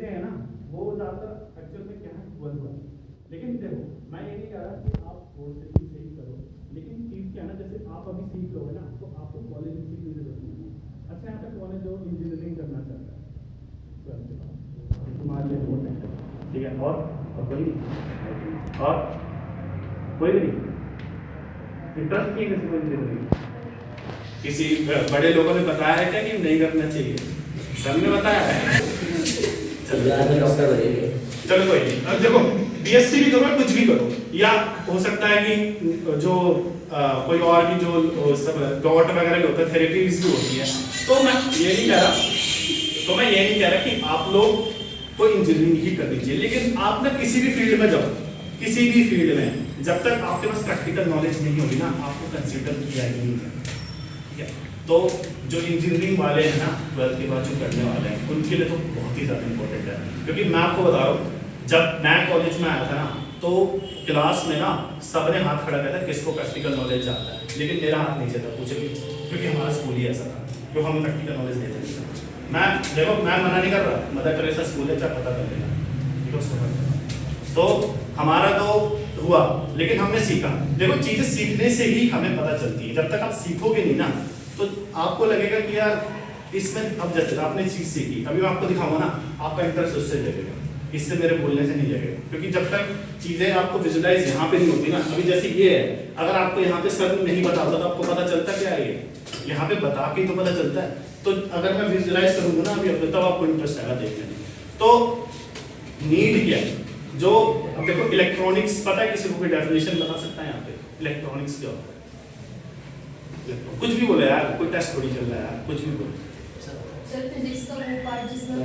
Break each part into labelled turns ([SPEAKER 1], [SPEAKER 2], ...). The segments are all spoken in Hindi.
[SPEAKER 1] चीज़ें हैं ना वो ज़्यादातर एक्चुअल में क्या है 12 वाली। लेकिन देखो मैं ये नहीं कह रहा कि आप कोर्स से ही सही करो, लेकिन चीज़ क्या है ना, जैसे आप अभी सीख लोगे ना तो आपको कॉलेज में सीखने की जरूरत नहीं है। अच्छा यहाँ पे कौन है जो इंजीनियरिंग करना चाहता है, तुम्हारे लिए इम्पोर्टेंट है, ठीक है। और कोई नहीं इंटरेस्ट नहीं है किसी को इंजीनियरिंग? किसी बड़े लोगों ने बताया है क्या कि नहीं करना चाहिए? सब ने बताया है।
[SPEAKER 2] डॉक्टर बनेंगे।
[SPEAKER 1] चलो कोई नहीं। अब देखो बीएससी भी करो कुछ भी करो, या हो सकता है कि जो कोई और भी जो सब डॉक्टर वगैरह भी होता है, थेरेपीज भी होती है। तो मैं ये नहीं कह रहा कि आप लोग को इंजीनियरिंग ही करनी चाहिए, लेकिन आप ना किसी भी फील्ड में जाओ, किसी भी फील्ड में जब तक आपके पास प्रैक्टिकल नॉलेज नहीं होगी ना आपको कंसिडर किया ही नहीं जाएगा, ठीक है। तो जो इंजीनियरिंग वाले हैं ना 12th के बाद जो करने वाले हैं उनके लिए तो बहुत ही ज़्यादा इंपॉर्टेंट है। क्योंकि मैं आपको बता रहा हूँ जब मैं कॉलेज में आया था ना तो क्लास में ना सबने हाथ खड़ा किया था किसको प्रैक्टिकल नॉलेज आता है, लेकिन मेरा हाथ नहीं चलता पूछे भी, क्योंकि हमारा स्कूल ही ऐसा था जो हमें प्रैक्टिकल नॉलेज देते थे। मैं देखो मैं मना नहीं कर रहा, मदर टेरेसा स्कूल है चाहे पता कर लेना, तो हमारा तो हुआ लेकिन हमने सीखा। देखो चीज़ें सीखने से ही हमें पता चलती है, जब तक आप सीखोगे नहीं ना तो आपको लगेगा कि यार इसमें, अब जैसे आपने चीज़ सीखी अभी मैं आपको दिखाऊंगा ना आपका इंटरेस्ट उससे लगेगा, इससे मेरे बोलने से नहीं लगेगा। क्योंकि जब तक चीज़ें आपको विजुलाइज यहाँ पे नहीं होती ना, अभी जैसे ये है अगर आपको यहाँ पे सर नहीं पता होता तो आपको पता चलता क्या है, ये यहाँ पे बता के तो पता चलता है। तो अगर मैं विजुलाइज करूँगा ना अभी तब आपको इंटरेस्ट आएगा देखने में। तो नीड क्या है जो, अब देखो इलेक्ट्रॉनिक्स पता है किसी को कोई डेफिनेशन बता सकता है यहाँ पे इलेक्ट्रॉनिक्स क्या होता है? कुछ भी बोले यार, कोई टेस्ट थोड़ी चल रहा है यार, कुछ भी बोले।
[SPEAKER 3] सर फिजिक्स का वो पार्ट जिसमें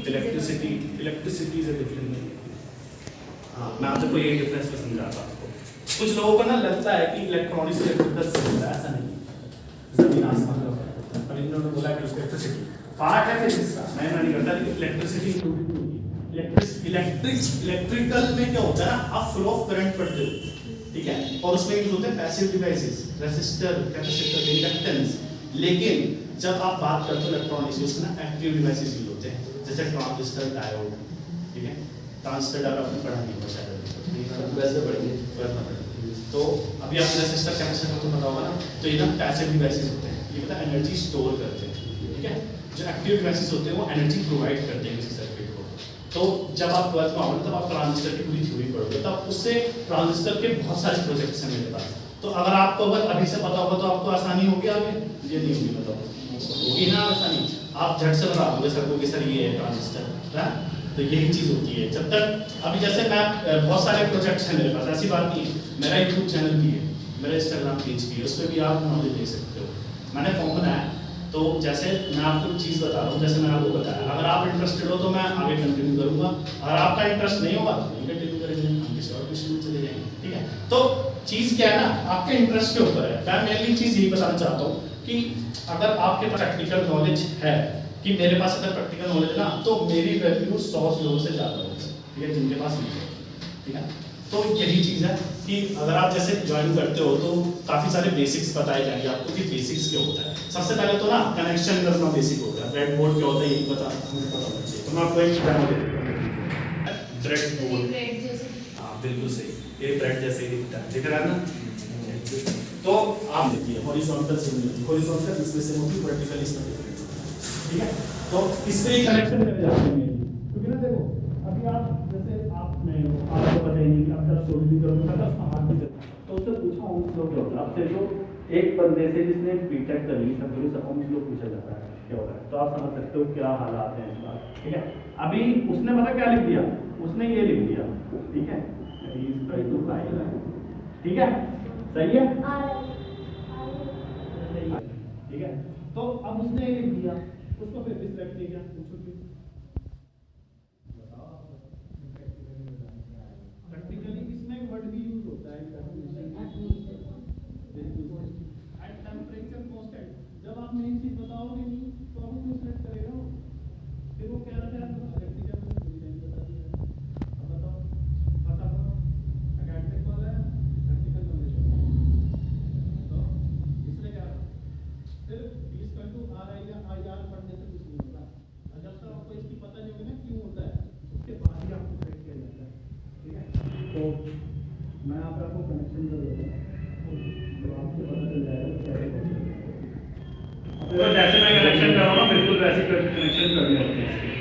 [SPEAKER 1] इलेक्ट्रिसिटी से डिफरेंट नहीं है। हाँ मैं आपको यही डिफरेंस पे समझाता हूँ आपको। कुछ लोगों को ना लगता है कि इलेक्ट्रॉनिक्स इलेक्ट्रिकल से होता है, ऐसा नहीं है, जमीन आसमान का फर्क है। अब इन्होंने बोला कि इलेक्ट्रिसिटी पार्ट है फिजिक्स का, मैं नहीं करता, लेकिन इलेक्ट्रिसिटी इलेक्ट्रिकल में क्या होता है ना, आप फ्लो ऑफ करंट पढ़ते हो, ठीक है, और उसमें यूज होते हैं passive devices, resistor, capacitor, inductance. लेकिन जब आप बात करते हो इलेक्ट्रॉनिक्स उसमें ना एक्टिव डिवाइसेस यूज होते हैं, जैसे ट्रांजिस्टर, डायोड, ठीक है। ट्रांजिस्टर डायोड आपने पढ़ा नहीं होगा शायद,
[SPEAKER 2] वैसे पढ़ेंगे
[SPEAKER 1] तो अभी आपने रेसिस्टर, कैपेसिटर तो पता होगा ना, तो ये ना पैसिव डिवाइसेस होते हैं, ये पता एनर्जी स्टोर करते हैं, ठीक है। जो एक्टिव डिवाइसेस होते हैं वो एनर्जी प्रोवाइड करते हैं किसी सर्किट को। तो जब आप 12th में आओगे तब आप ट्रांजिस्टर की पूरी थ्योरी पढ़ोगे, तब उससे ट्रांजिस्टर के बहुत सारे प्रोजेक्ट्स हैं मेरे पास। तो अगर आपको अगर अभी से पता होगा तो आपको आसानी होगी, आगे ये नहीं होगी, बताओ होगी ना आसानी, आप झट से बता दोगे सर को कि सर ये है ट्रांजिस्टर, है। तो यही चीज़ होती है। जब तक अभी जैसे मैं बहुत सारे प्रोजेक्ट्स हैं मेरे पास, ऐसी बात नहीं है, मेरा यूट्यूब चैनल भी है, मेरा इंस्टाग्राम पेज भी है, उस पर भी आप नॉलेज ले सकते हो। मैंने फॉर्म बनाया, तो जैसे मैं आपको चीज़ बता रहा हूँ, जैसे मैंने आपको बताया, अगर आप इंटरेस्टेड हो तो मैं आगे कंटिन्यू करूँगा, अगर आपका इंटरेस्ट नहीं होगा तो नहीं कंटिन्यू करेंगे, हम किसी और क्वेश्चन में चले जाएंगे, ठीक है। तो चीज़ क्या है ना, आपके इंटरेस्ट के ऊपर है। मैं मेनली चीज़ यही बताना चाहता हूँ कि अगर आपके पास प्रैक्टिकल नॉलेज है, कि मेरे पास अगर प्रैक्टिकल नॉलेज ना, तो मेरी वैल्यू 100 लोगों से ज़्यादा होगी, ठीक है, जिनके पास नहीं है, ठीक है। तो यही चीज़ है कि अगर आप जैसे ज्वाइन करते हो तो काफ़ी सारे बेसिक्स बताए जाएंगे आपको कि बेसिक्स क्या होता है। सबसे पहले तो ना कनेक्शन करना बेसिक होता है, ब्रेड बोर्ड क्या होता है यही मुझे पता होना चाहिए। तो मैं आपको एक डेमो दे देता हूँ, ब्रेड बोर्ड, हाँ बिल्कुल सही, ये ब्रेड जैसे ही दिखता है, दिख रहा है ना। तो आप देखिए हॉरिजॉन्टल से मिलती है, हॉरिजॉन्टल इसमें से होती है, वर्टिकल इसमें डिफरेंट होता है, ठीक है। तो इससे ही कनेक्शन करे जाते हैं, क्योंकि ना देखो अभी आप जैसे आप में आपको पता ही नहीं कि आप जब स्टोरी भी करोगे तो उसका हाथ भी देता, तो उससे पूछा ओम फ्लो क्या होता है आपसे, जो एक बंदे से जिसने बीटेक कर ली सब से ओम फ्लो पूछा जाता है क्या होता है, तो आप समझ सकते हो क्या हालात हैं इस बात, ठीक है। अभी उसने पता क्या लिख दिया, उसने ये लिख दिया, ठीक है, ठीक है, सही है, ठीक है। तो अब उसने ये लिख दिया, उसको फिर डिस्ट्रैक्ट नहीं किया, पूछो क्यों? प्रैक्टिकली इसमें एक वर्ड भी यूज होता है, एट टेम्परेचर कांस्टेंट। जब आप मेन चीज बताओगे नहीं तो आप उसको सेलेक्ट करेगा, फिर वो क्या रहता है प्रैक्टिकल में पूरी लाइन बता दिया। अब बताओ पता करो एकेडमिक वाला है, प्रैक्टिकल नॉलेज वाला है, तो इसमें क्या सिर्फ 20 R है या IR पढ़ने से कुछ नहीं होगा। जब तक आपको मैं यहाँ पे आपको कनेक्शन कर देता हूँ, तो आपको पता चल जाएगा कैसे करते हैं। तो जैसे मैं कनेक्शन कर रहा हूँ बिल्कुल वैसे कनेक्शन करने होते हैं इसके।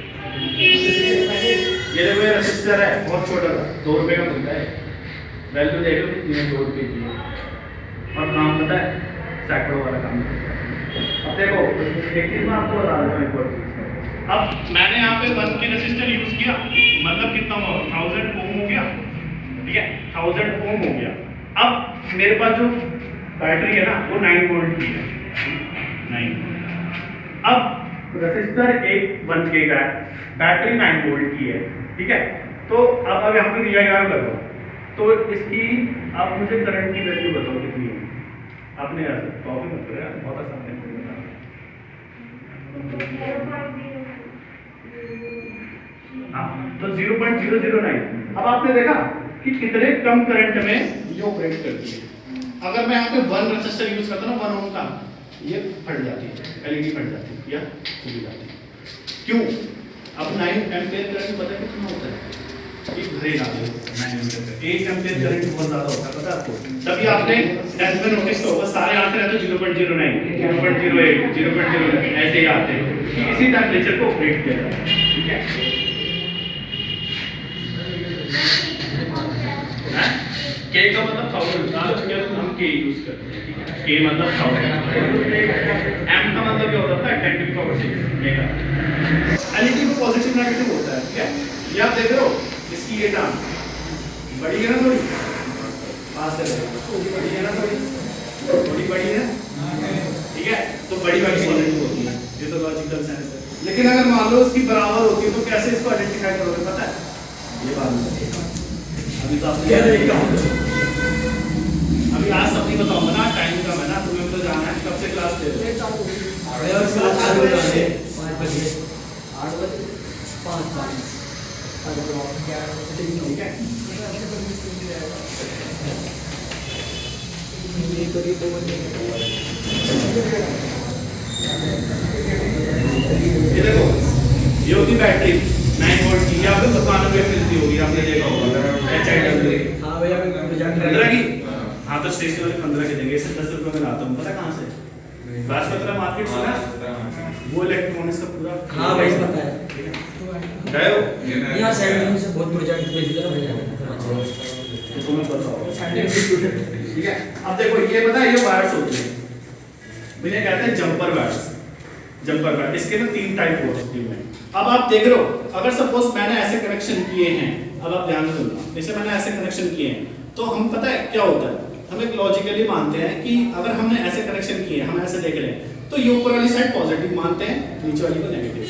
[SPEAKER 1] ये देखो ये रजिस्टर है, बहुत छोटा सा, 2 रुपये का मिलता है। वैल्यू देख लो कितनी है, 2 रुपये की है, और काम पता है सैकड़ों वाला काम है। अब देखो एक चीज़ मैं आपको बता देता हूँ, एक और चीज़। अब मैंने यहाँ पे 1 के रजिस्टर यूज़ किया, मतलब कितना हुआ, 1000 ओम हो गया, ठीक है, 1000 ओम हो गया। अब मेरे पास जो बैटरी है ना वो 9 वोल्ट की है, 9। अब रजिस्टर एक 1K का है, बैटरी 9 वोल्ट की है, ठीक है। तो अब यहाँ पे VIR लगाओ, तो इसकी आप मुझे करंट की वैल्यू बताओ कितनी है। आपने कॉपी मत करो यार, बहुत आसान है। हाँ, तो 0.009। अब आपने देखा कि कितने कम करंट में ये ऑपरेट करती है। अगर मैं यहाँ पे 1 रेजिस्टर यूज करता हूँ ना 1 ओम का, ये फट जाती है, LED फट जाती है या खुल जाती है। क्यों? अब 9 एम्पियर करंट पता है कितना होता है? एक भरे डाले 9 एम्पियर, 1 एम्पियर करंट बहुत ज्यादा होता है, पता है आपको? तभी आपने 10 में नोटिस किया होगा, सारे आते रहते 0.09, 0.08, 0.09 ऐसे ही आते हैं। इसी टेम्परेचर को ऑपरेट किया जाता है, ठीक है। K का मतलब 1000, हम K यूज करते हैं, ठीक है। K मतलब 1000, M का मतलब क्या होता है? 10 to the power 6 mega. LED में पॉजिटिव नेगेटिव होता है, ठीक है। ये आप देख रहे हो, इसकी ये टर्म बड़ी है ना, थोड़ी पास से थोड़ी बड़ी है ना, थोड़ी बड़ी है, ठीक है। तो बड़ी वाली पॉजिटिव होती है, ये तो लॉजिकल सेंस है। लेकिन अगर मान लो इसकी बराबर होती है तो कैसे इसको आइडेंटिफाई करोगे, पता है? ये बात अभी तो आपने अभी आज सब नहीं बताऊंगा ना, टाइम कम है ना, तुम्हें तो जाना है। कब से क्लास ले रहे हो?
[SPEAKER 2] 8 बजे 5
[SPEAKER 1] ठीक है। ये देखो ये होती बैटरी 9 वोल्ट की, या फिर दुकानों में मिलती होगी, आपने देखा होगा HIW।
[SPEAKER 2] हाँ भैया
[SPEAKER 1] 15 की, हाँ तो स्टेशन वाले 15 के देंगे, इसे 10 रुपये में लाता हूँ, पता कहाँ से? राजपत्रा मार्केट सुना, वो इलेक्ट्रॉनिक्स का पूरा।
[SPEAKER 2] हाँ भाई पता है,
[SPEAKER 1] गए हो?
[SPEAKER 2] यहाँ साइड में से बहुत प्रोजेक्ट भेजता है भैया,
[SPEAKER 1] तो तुम्हें पता होगा, ठीक है। अब देखो ये पता है, ये वायर्स होते हैं, इन्हें कहते हैं जंपर वायर्स। जंपर वायर, इसके ना 3 टाइप हो सकती है। अब आप देख रहे हो, अगर सपोज मैंने ऐसे कनेक्शन किए हैं, अब आप ध्यान देना, जैसे मैंने ऐसे कनेक्शन किए हैं, तो हम पता है क्या होता है, हम एक लॉजिकली मानते हैं कि अगर हमने ऐसे कनेक्शन किए, हम ऐसे देख रहे हैं, तो ये ऊपर वाली साइड पॉजिटिव मानते हैं, नीचे वाली को नेगेटिव।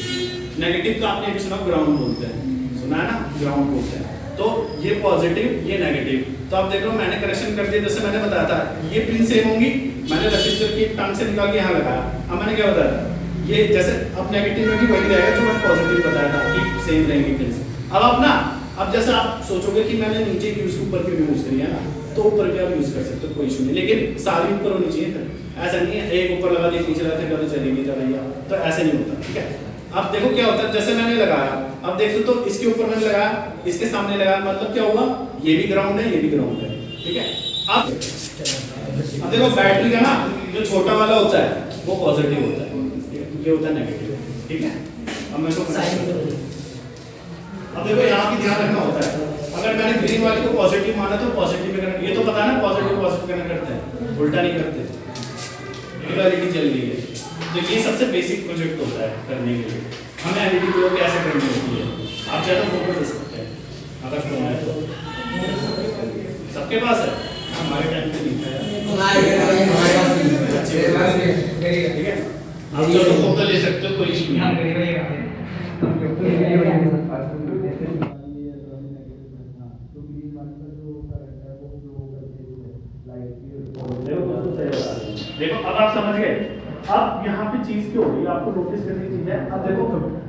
[SPEAKER 1] नेगेटिव का आपने भी सुना, ग्राउंड बोलते हैं, सुना है ना, ग्राउंड बोलते हैं। तो ये पॉजिटिव, ये नेगेटिव। तो आप देख रहे हो मैंने कनेक्शन कर दिया, जैसे मैंने बताया था ये पिन सेम होंगी, मैंने रजिस्टर की टंग से निकाल के यहाँ लगाया। अब मैंने क्या बताया था, ये जैसे अब नेगेटिव में भी वही रहेगा जो मैंने पॉजिटिव बताया था कि सेम रहेंगे पिन। अब आप ना, अब जैसे आप सोचोगे कि मैंने नीचे की यूज ऊपर की यूज करी है ना, तो ऊपर भी आप यूज कर सकते हो, कोई इशू नहीं, लेकिन सारी ऊपर होनी चाहिए। फिर ऐसा नहीं है एक ऊपर लगा दिया नीचे लगा फिर कभी चलेगी चलेगा, तो ऐसे नहीं होता, ठीक है। अब देखो क्या होता है, जैसे मैंने लगाया, अब देखो तो इसके ऊपर मैंने लगाया, इसके सामने लगाया, मतलब क्या हुआ, ये भी ग्राउंड है, ये भी ग्राउंड है, ठीक है। अब देखो बैटरी का ना जो छोटा वाला होता है वो पॉजिटिव होता है, ये होता है नेगेटिव, ठीक है। अब मैं तो अब देखो यहाँ भी ध्यान रखना होता है, अगर मैंने ग्रीन वाले को पॉजिटिव माना तो पॉजिटिव में करना, ये तो पता है ना पॉजिटिव पॉजिटिव करना करते हैं, उल्टा नहीं करते। एलईडी चल रही है, तो ये सबसे बेसिक प्रोजेक्ट होता है करने के लिए, हमें एलईडी को कैसे करनी होती है। आप चाहे तो फोटो दे सकते हैं अगर फोन है तो, सबके पास है, हमारे टाइम पे नहीं था, ठीक है। आप चाहे तो फोटो ले सकते हो, कोई इशू नहीं है। देखो अब आप समझ गए। अब यहाँ पे चीज क्या होगी, आपको नोटिस करने की चीज है। अब देखो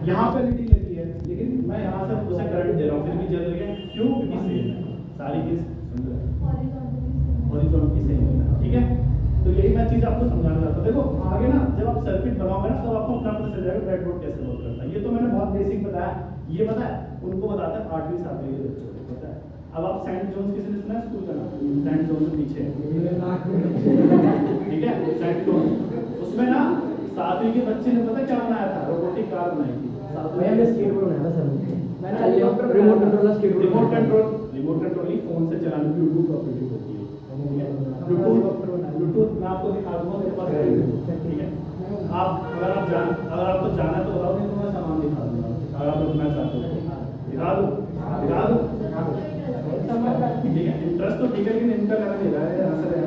[SPEAKER 1] यहाँ पे एलईडी लगी है, लेकिन मैं यहाँ से उसे करंट दे रहा हूँ, फिर भी जल रही है, क्यों? क्योंकि सेम है, सारी चीज हॉरिजॉन्टली सेम है, ठीक है। तो यही मैं चीज आपको समझाना चाहता हूँ। देखो आगे ना जब आप सर्किट बनाओगे ना, तब आपको अपना पता चल जाएगा ब्रेडबोर्ड कैसे वर्क करता है। ये तो मैंने बहुत बेसिक बताया, ये पता है उनको बताता है 8वीं 7वीं के बच्चों को, पता है अब आप सेंट जोन्स किसी ने सुना है स्कूल का नाम? सेंट जोन्स पीछे ठीक है, सेंट जोन्स। उसमें ना 7वीं के बच्चे ने पता क्या बनाया था? रोबोटिक कार बनाई थी।
[SPEAKER 2] मैंने स्केटबोर्ड बनाया था सर, मैंने रिमोट कंट्रोल का स्केटबोर्ड।
[SPEAKER 1] रिमोट कंट्रोल ही फोन से चलाने की ब्लूटूथ ऑपरेटिव होती है। ब्लूटूथ मैं आपको दिखा दूंगा, मेरे पास है, ठीक है। आप अगर आपको जाना है तो बताओ, नहीं तो मैं सामान दिखा दूंगा। अगर आप रुकना चाहते हो दिखा दो, ठीक है। इंटरेस्ट तो ठीक है, लेकिन इनका लगा नहीं रहा है, असर है।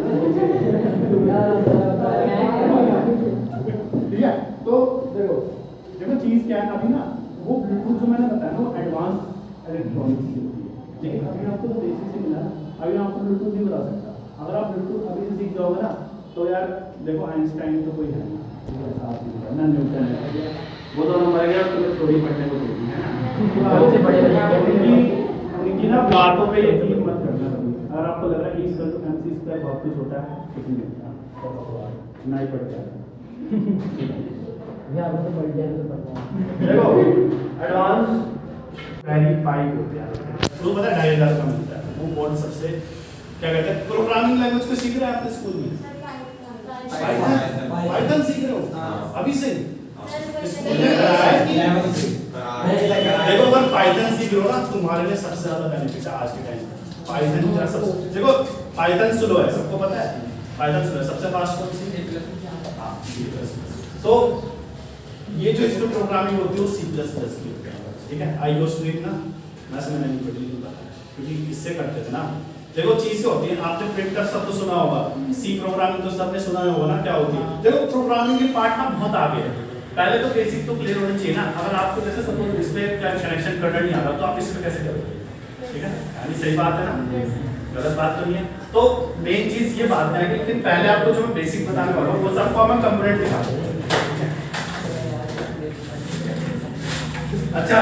[SPEAKER 1] ठीक है, तो देखो चीज क्या है अभी ना, वो ब्लूटूथ जो मैंने बताया ना वो एडवांस इलेक्ट्रॉनिक्स की होती है, लेकिन अभी आपको तो बेसिक से मिला, अभी मैं आपको ब्लूटूथ नहीं बता सकता। अगर आप ब्लूटूथ अभी से सीख जाओगे ना तो यार देखो आइंस्टाइन तो कोई है ना, न्यूटन है, वो दोनों मर गया, तुम्हें थोड़ी पढ़ने को देती है उनकी ना बातों पे यकीन मत करना कभी। अगर आपको लग रहा है E = MC² बहुत कुछ होता है, कुछ नहीं होता, ना ही पढ़ जाता। देखो एडवांस वेरीफाइड होते हैं, तो पता है 2500 का मिलता है। वो बोर्ड सबसे क्या कहते हैं, प्रोग्रामिंग लैंग्वेज को सीख रहे हैं आपने स्कूल में? पाइथन सीख रहे हो अभी से? देखो अगर पाइथन सीख रहे हो ना, तुम्हारे लिए सबसे ज्यादा बेनिफिट है आज के टाइम में। पाइथन का सब देखो, पाइथन स्लो है, सबको पता है पाइथन स्लो है। सबसे फास्ट कौन सी? तो ये जो इसमें प्रोग्रामिंग होती है वो C++ की होती है, ठीक है। iOS स्क्रिप्ट ना मैं समझ नहीं पड़ी, क्योंकि इससे करते थे ना। देखो चीज क्या होती है, आपने प्रिंटर सब तो सुना होगा, सी प्रोग्रामिंग तो सबने सुना होगा ना, क्या होती है। देखो प्रोग्रामिंग के पार्ट ना बहुत आगे है, पहले तो बेसिक तो क्लियर होना चाहिए ना। अगर आपको जैसे सपोज इस पे कनेक्शन करना नहीं आ रहा तो आप इस पे कैसे करोगे, ठीक है, यानी सही बात है ना, गलत बात तो नहीं है। तो मेन चीज ये बात है कि लेकिन पहले आपको जो बेसिक बताने वाला हूं वो सब कॉमन कंपोनेंट दिखा दूंगा। अच्छा,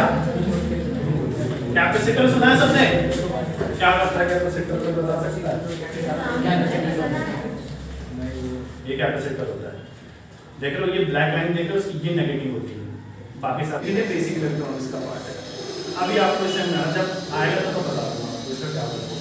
[SPEAKER 1] कैपेसिटर सुना है सबने? क्या करता है कैपेसिटर, को बता सकता है? ये कैपेसिटर होता है, देख रहे हो ये ब्लैक लाइन देख रहे हो, इसकी ये नेगेटिव होती है, बाकी सब ये बेसिक इलेक्ट्रॉनिक्स का पार्ट है। अभी आपको इसे जब आएगा तो बता दूंगा आपको इसका क्या होता है।